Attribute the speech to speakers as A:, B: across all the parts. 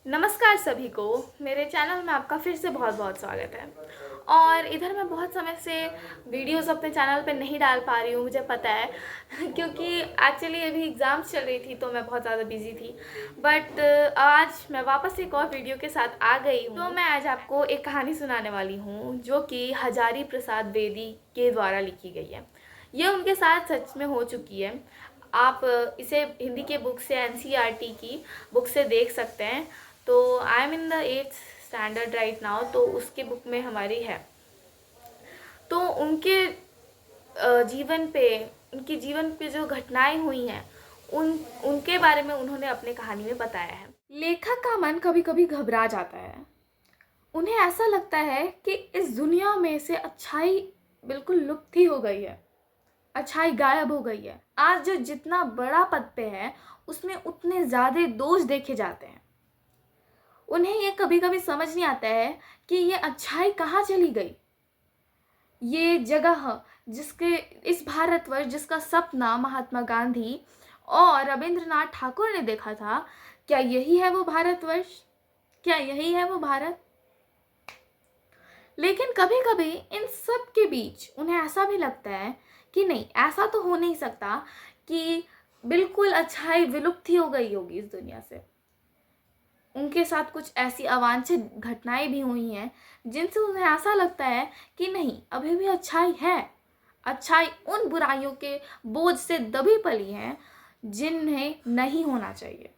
A: नमस्कार सभी को। मेरे चैनल में आपका फिर से बहुत बहुत स्वागत है। और इधर मैं बहुत समय से वीडियोस अपने चैनल पे नहीं डाल पा रही हूँ, मुझे पता है क्योंकि एक्चुअली अभी एग्ज़ाम्स चल रही थी तो मैं बहुत ज़्यादा बिजी थी। बट आज मैं वापस एक और वीडियो के साथ आ गई हूँ। तो मैं आज आपको एक कहानी सुनाने वाली हूँ जो कि हजारी प्रसाद बेदी के द्वारा लिखी गई है। ये उनके साथ सच में हो चुकी है। आप इसे हिंदी के बुक से एनसीईआरटी की बुक से देख सकते हैं। तो I am in the 8th standard right now, तो उसके बुक में हमारी है। तो जीवन पे उनके जीवन पे जो घटनाएं हुई हैं उन उनके बारे में उन्होंने अपने कहानी में बताया है। लेखक का मन कभी कभी घबरा जाता है। उन्हें ऐसा लगता है कि इस दुनिया में से अच्छाई बिल्कुल लुप्त ही हो गई है, अच्छाई गायब हो गई है। आज जो जितना बड़ा पद पे है उसमें उतने ज़्यादा दोष देखे जाते हैं। उन्हें ये कभी कभी समझ नहीं आता है कि ये अच्छाई कहाँ चली गई। ये जगह जिसके इस भारतवर्ष जिसका सपना महात्मा गांधी और रविंद्रनाथ ठाकुर ने देखा था, क्या यही है वो भारतवर्ष? क्या यही है वो भारत? लेकिन कभी कभी इन सब के बीच उन्हें ऐसा भी लगता है कि नहीं, ऐसा तो हो नहीं सकता कि बिल्कुल अच्छाई विलुप्त ही हो गई होगी इस दुनिया से। उनके साथ कुछ ऐसी अवांछित घटनाएं भी हुई हैं जिनसे उन्हें ऐसा लगता है कि नहीं, अभी भी अच्छाई है। अच्छाई उन बुराइयों के बोझ से दबी पली है जिन्हें नहीं होना चाहिए।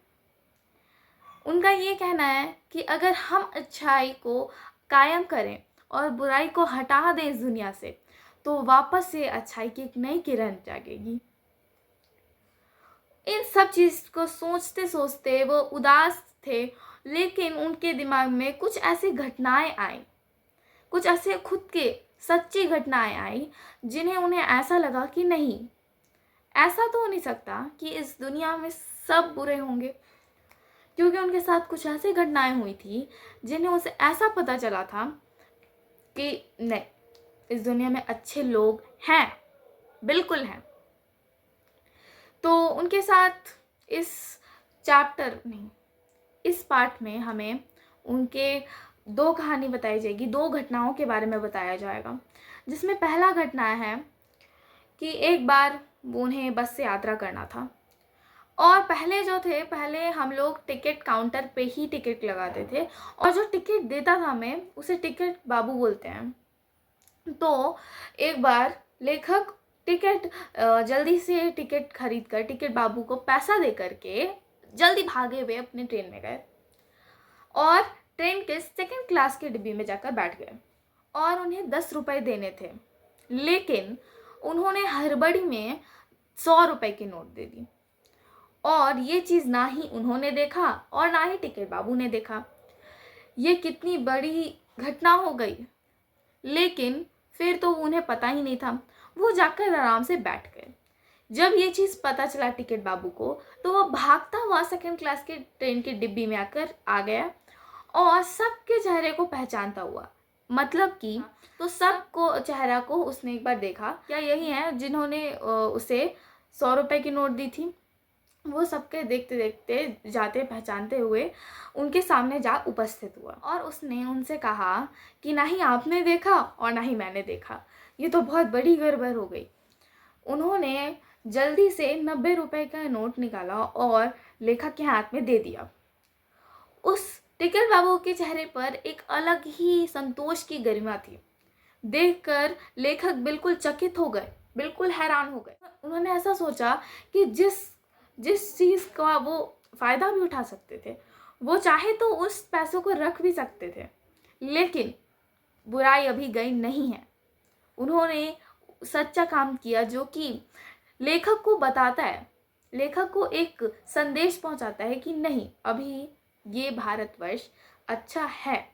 A: उनका ये कहना है कि अगर हम अच्छाई को कायम करें और बुराई को हटा दें इस दुनिया से, तो वापस से अच्छाई की एक नई किरण जागेगी। इन सब चीज को सोचते सोचते वो उदास थे, लेकिन उनके दिमाग में कुछ ऐसी घटनाएं आई, कुछ ऐसे खुद के सच्ची घटनाएं आई जिन्हें उन्हें ऐसा लगा कि नहीं, ऐसा तो हो नहीं सकता कि इस दुनिया में सब बुरे होंगे। क्योंकि उनके साथ कुछ ऐसी घटनाएं हुई थी जिन्हें उसे ऐसा पता चला था कि नहीं, इस दुनिया में अच्छे लोग हैं, बिल्कुल हैं। तो उनके साथ इस चैप्टर नहीं, इस पार्ट में हमें उनके दो कहानी बताई जाएगी, दो घटनाओं के बारे में बताया जाएगा। जिसमें पहला घटना है कि एक बार उन्हें बस से यात्रा करना था। और पहले हम लोग टिकट काउंटर पे ही टिकट लगाते थे, और जो टिकट देता था हमें उसे टिकट बाबू बोलते हैं। तो एक बार लेखक जल्दी से टिकट खरीद कर टिकट बाबू को पैसा दे करके जल्दी भागे हुए अपने ट्रेन में गए और ट्रेन के सेकंड क्लास के डिब्बे में जाकर बैठ गए। और उन्हें 10 रुपए देने थे, लेकिन उन्होंने हड़बड़ी में 100 रुपए की नोट दे दी। और ये चीज़ ना ही उन्होंने देखा और ना ही टिकट बाबू ने देखा। ये कितनी बड़ी घटना हो गई, लेकिन फिर तो उन्हें पता ही नहीं था। वो जाकर आराम से बैठ गए। जब ये चीज़ पता चला टिकट बाबू को, तो वो भागता हुआ सेकंड क्लास के ट्रेन की डिब्बी में आकर आ गया और सबके चेहरे को पहचानता हुआ, मतलब कि तो सबको चेहरा को उसने एक बार देखा, क्या यही है जिन्होंने उसे 100 रुपए की नोट दी थी। वो सबके देखते देखते जाते पहचानते हुए उनके सामने जा उपस्थित हुआ और उसने उनसे कहा कि ना ही आपने देखा और ना ही मैंने देखा, ये तो बहुत बड़ी गड़बड़ हो गई। उन्होंने जल्दी से 90 रुपए का नोट निकाला और लेखक के हाथ में दे दिया। उस टिकट बाबू के चेहरे पर एक अलग ही संतोष की गरिमा थी। देखकर लेखक बिल्कुल चकित हो गए, बिल्कुल हैरान हो गए। उन्होंने ऐसा सोचा कि जिस जिस चीज़ का वो फ़ायदा भी उठा सकते थे, वो चाहे तो उस पैसों को रख भी सकते थे, लेकिन बुराई अभी गई नहीं है। उन्होंने सच्चा काम किया जो कि लेखक को बताता है, लेखक को एक संदेश पहुंचाता है कि नहीं, अभी ये भारतवर्ष अच्छा है।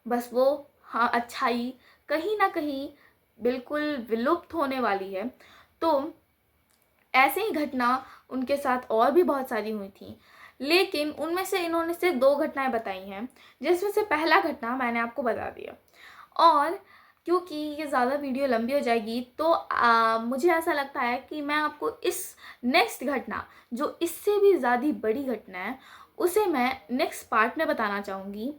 A: बस वो, हाँ, अच्छाई कहीं ना कहीं बिल्कुल विलुप्त होने वाली है। तो ऐसे ही घटना उनके साथ और भी बहुत सारी हुई थी, लेकिन उनमें से इन्होंने सिर्फ दो घटनाएं बताई हैं, जिसमें से पहला घटना मैंने आपको बता दिया। और क्योंकि ये ज़्यादा वीडियो लंबी हो जाएगी, तो मुझे ऐसा लगता है कि मैं आपको इस नेक्स्ट घटना, जो इससे भी ज़्यादा बड़ी घटना है, उसे मैं नेक्स्ट पार्ट में बताना चाहूँगी।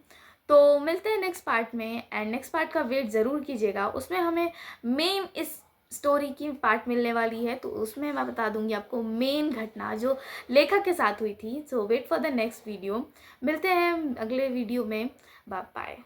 A: तो मिलते हैं नेक्स्ट पार्ट में, एंड नेक्स्ट पार्ट का वेट ज़रूर कीजिएगा। उसमें हमें मेन इस स्टोरी की पार्ट मिलने वाली है, तो उसमें मैं बता दूंगी आपको मेन घटना जो लेखक के साथ हुई थी। So wait for the next video. मिलते हैं अगले वीडियो में। Bye bye.